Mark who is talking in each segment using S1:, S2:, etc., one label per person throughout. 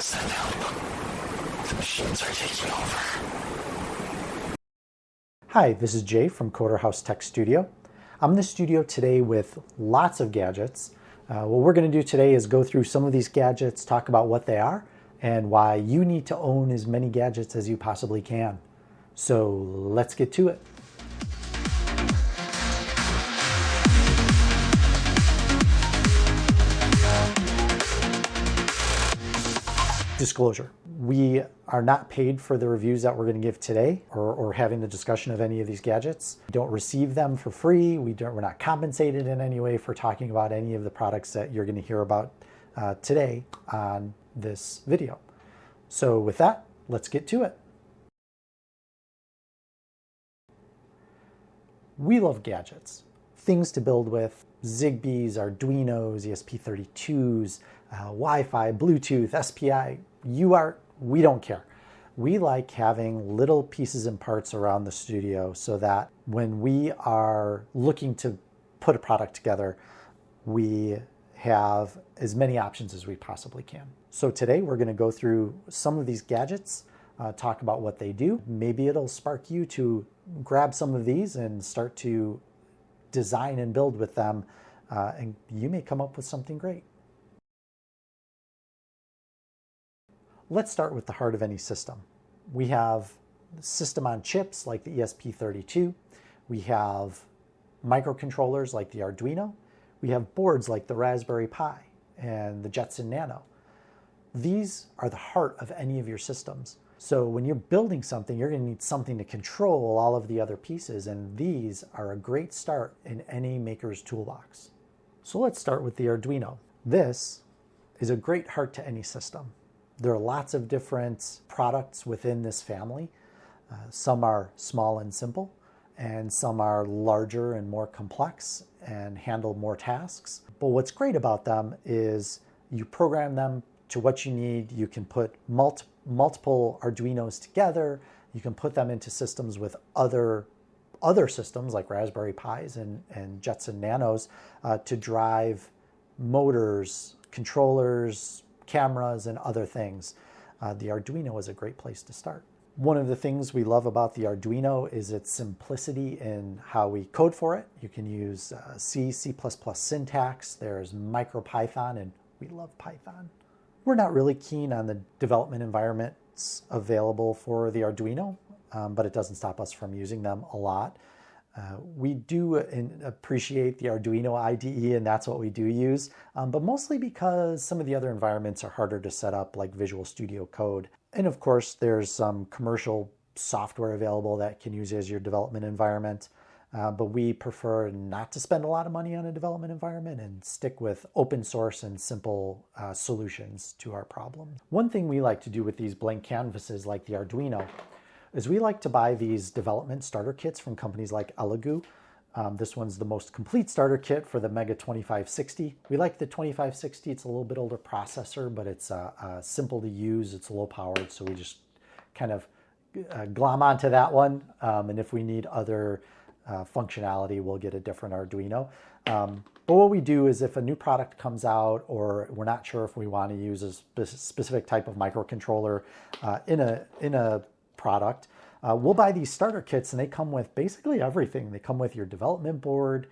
S1: Sit down. The machines are taking over.
S2: Hi, this is Jay from Coder House Tech Studio. I'm in the studio today with lots of gadgets. What we're going to do today is go through some of these gadgets, talk about what they are, and why you need to own as many gadgets as you possibly can. So let's get to it. Disclosure. We are not paid for the reviews that we're going to give today or having the discussion of any of these gadgets. We don't receive them for free. We're not compensated in any way for talking about any of the products that you're going to hear about today on this video. So with that, let's get to it. We love gadgets. Things to build with: Zigbees, Arduinos, ESP32s, Wi-Fi, Bluetooth, SPI, UART. We don't care. We like having little pieces and parts around the studio so that when we are looking to put a product together, we have as many options as we possibly can. So today we're going to go through some of these gadgets, talk about what they do. Maybe it'll spark you to grab some of these and start to design and build with them, and you may come up with something great. Let's start with the heart of any system. We have system on chips like the ESP32. We have microcontrollers like the Arduino. We have boards like the RaspberryPI and the Jetson Nano. These are the heart of any of your systems. So when you're building something, you're going to need something to control all of the other pieces, and these are a great start in any maker's toolbox. So let's start with the Arduino. This is a great heart to any system. There are lots of different products within this family. Some are small and simple, and some are larger and more complex and handle more tasks. But what's great about them is you program them to what you need. You can put multiple Arduinos together. You can put them into systems with other systems like Raspberry Pis and Jetson Nanos to drive motors, controllers, cameras, and other things. The Arduino is a great place to start. One of the things we love about the Arduino is its simplicity in how we code for it. You can use C, C++ syntax. There's MicroPython, and we love Python. We're not really keen on the development environments available for the Arduino, but it doesn't stop us from using them a lot. We do appreciate the Arduino IDE, and that's what we do use, but mostly because some of the other environments are harder to set up, like Visual Studio Code. And of course, there's some commercial software available that can use as your development environment, but we prefer not to spend a lot of money on a development environment and stick with open source and simple solutions to our problems. One thing we like to do with these blank canvases like the Arduino is we like to buy these development starter kits from companies like Elegoo. This one's the most complete starter kit for the Mega 2560. We like the 2560. It's a little bit older processor, but it's simple to use. It's low powered, so we just kind of glom onto that one. And if we need other functionality, we'll get a different Arduino. But what we do is if a new product comes out, or we're not sure if we want to use a specific type of microcontroller in a product, we'll buy these starter kits, and they come with basically everything. They come with your development board,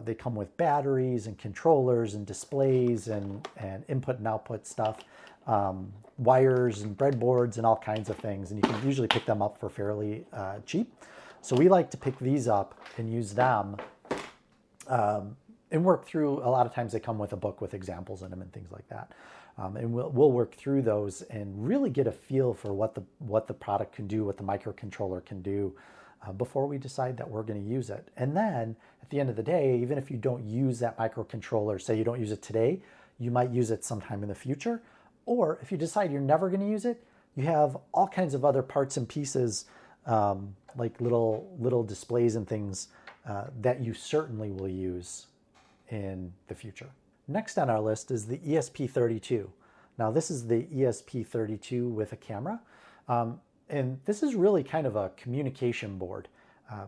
S2: they come with batteries and controllers and displays and input and output stuff, wires and breadboards and all kinds of things, and you can usually pick them up for fairly cheap. So we like to pick these up and use them and work through. A lot of times they come with a book with examples in them and things like that. And we'll work through those and really get a feel for what the product can do, what the microcontroller can do, before we decide that we're going to use it. And then at the end of the day, even if you don't use that microcontroller, say you don't use it today, you might use it sometime in the future. Or if you decide you're never going to use it, you have all kinds of other parts and pieces, like little displays and things that you certainly will use in the future. Next on our list is the ESP32. Now this is the ESP32 with a camera. And this is really kind of a communication board,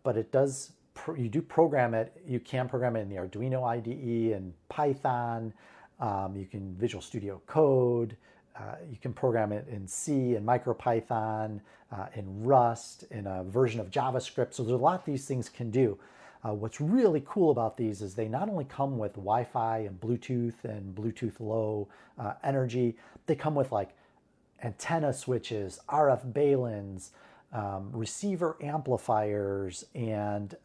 S2: but it does, you do program it. You can program it in the Arduino IDE and Python. You can Visual Studio Code. You can program it in C, in MicroPython, in Rust, in a version of JavaScript. So there's a lot these things can do. What's really cool about these is they not only come with Wi-Fi and Bluetooth low energy, they come with like antenna switches, RF balins, receiver amplifiers, and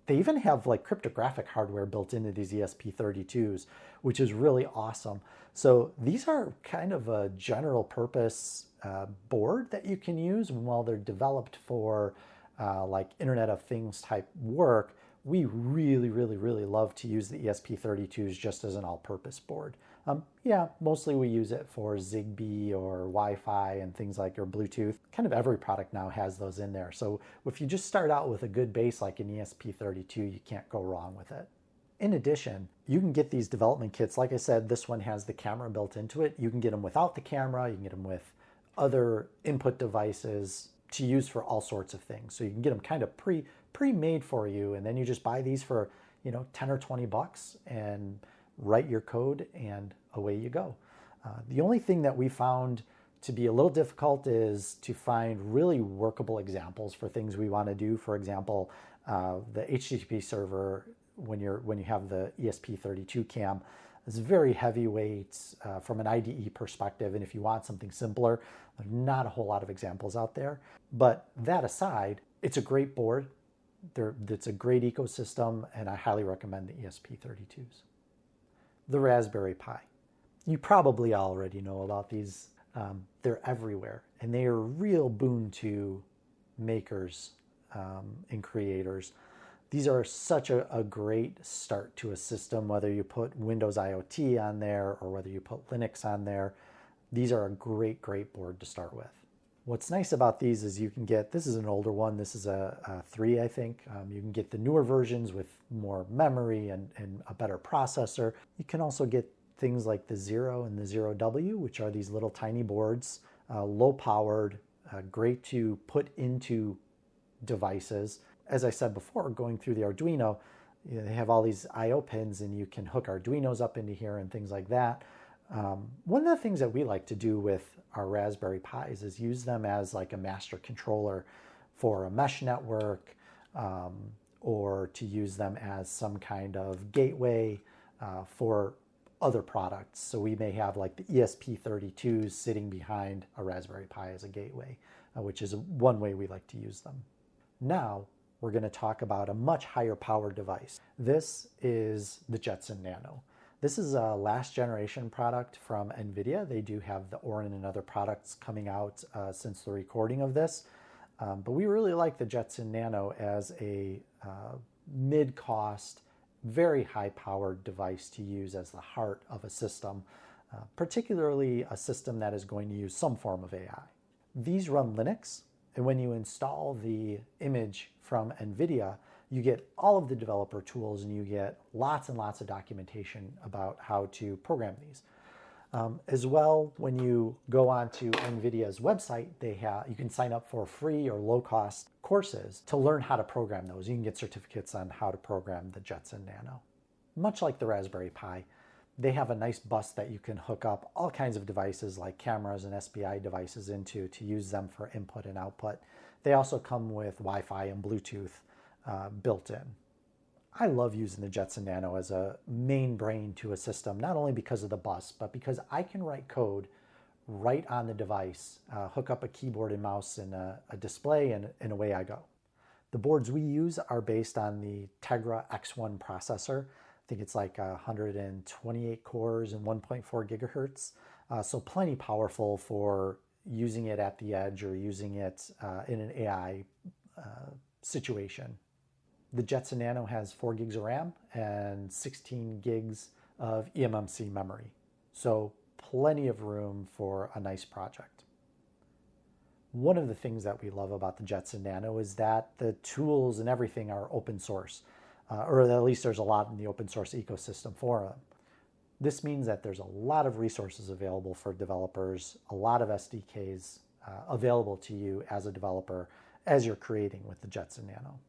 S2: they even have like cryptographic hardware built into these ESP32s, which is really awesome. So these are kind of a general purpose board that you can use. While they're developed for like Internet of Things type work, we really, really, really love to use the ESP32s just as an all-purpose board. Yeah, mostly we use it for Zigbee or Wi-Fi and things like, or Bluetooth. Kind of every product now has those in there. So if you just start out with a good base like an ESP32, you can't go wrong with it. In addition, you can get these development kits. Like I said, this one has the camera built into it. You can get them without the camera. You can get them with other input devices to use for all sorts of things. So you can get them kind of pre-made for you, and then you just buy these for, 10 or 20 bucks and write your code and away you go. The only thing that we found to be a little difficult is to find really workable examples for things we want to do. For example, the HTTP server, when you have the ESP32 cam, is very heavyweight from an IDE perspective, and if you want something simpler, there's not a whole lot of examples out there. But that aside, it's a great board. It's a great ecosystem, and I highly recommend the ESP32s. The Raspberry Pi. You probably already know about these. They're everywhere, and they are a real boon to makers and creators. These are such a great start to a system, whether you put Windows IoT on there or whether you put Linux on there. These are a great, great board to start with. What's nice about these is you can get, this is an older one, this is a 3, I think. You can get the newer versions with more memory and a better processor. You can also get things like the Zero and the Zero W, which are these little tiny boards, low powered, great to put into devices. As I said before, going through the Arduino, they have all these I/O pins, and you can hook Arduinos up into here and things like that. One of the things that we like to do with our Raspberry Pis is use them as like a master controller for a mesh network, or to use them as some kind of gateway for other products. So we may have like the ESP32s sitting behind a Raspberry Pi as a gateway, which is one way we like to use them. Now, we're going to talk about a much higher power device. This is the Jetson Nano. This is a last generation product from Nvidia. They do have the Orin and other products coming out since the recording of this. But we really like the Jetson Nano as a mid-cost, very high-powered device to use as the heart of a system, particularly a system that is going to use some form of AI. These run Linux, and when you install the image from Nvidia, you get all of the developer tools, and you get lots and lots of documentation about how to program these. As well, when you go onto Nvidia's website, you can sign up for free or low-cost courses to learn how to program those. You can get certificates on how to program the Jetson Nano. Much like the Raspberry Pi, they have a nice bus that you can hook up all kinds of devices like cameras and SPI devices into to use them for input and output. They also come with Wi-Fi and Bluetooth built in. I love using the Jetson Nano as a main brain to a system, not only because of the bus, but because I can write code right on the device, hook up a keyboard and mouse and a display, and away I go. The boards we use are based on the Tegra X1 processor. I think it's like 128 cores and 1.4 gigahertz. So plenty powerful for using it at the edge or using it in an AI situation. The Jetson Nano has 4 gigs of RAM and 16 gigs of eMMC memory. So plenty of room for a nice project. One of the things that we love about the Jetson Nano is that the tools and everything are open source, or at least there's a lot in the open source ecosystem for them. This means that there's a lot of resources available for developers, a lot of SDKs available to you as a developer as you're creating with the Jetson Nano.